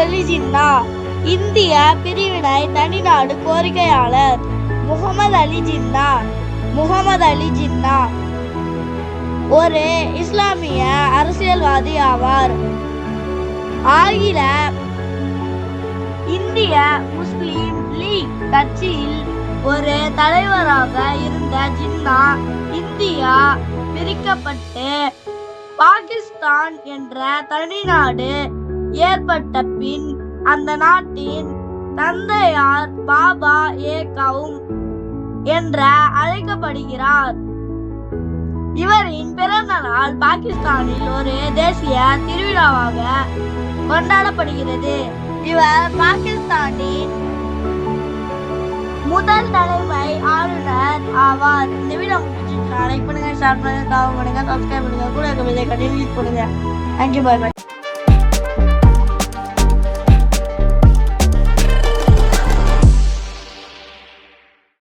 அலி ஜின்னா. இந்திய பிரிவினை தனிநாடு கோரிக்கையாளர் முகமது அலி ஜின்னா ஒரு இஸ்லாமிய அரசியல்வாதி ஆவார். ஆங்கில இந்திய முஸ்லிம் லீக் கட்சியில் ஒரு தலைவராக இருந்த ஜின்னா இந்தியா பிரிக்கப்பட்டு பாகிஸ்தான் என்ற தனிநாடு ஏற்பட்ட பின் அந்த நாட்டின் தந்தையார் பாபா ஏ கௌம் என்ற அழைக்கப்படுகிறார். இவரின் பிறந்த நாள் பாகிஸ்தானில் ஒரு தேசிய திருவிழாவாக கொண்டாடப்படுகிறது. இவர் பாகிஸ்தானின் முதல் தலைமை ஆளுநர் ஆவார். இந்த வீடியோ லைக் பண்ணுங்க, ஷேர் பண்ணுங்க, கமெண்ட் பண்ணுங்க, சப்ஸ்கிரைப் பண்ணுங்க, கூட இருக்க பெல் ஐகானை கிளிக் பண்ணுங்க. Thank you, bye by.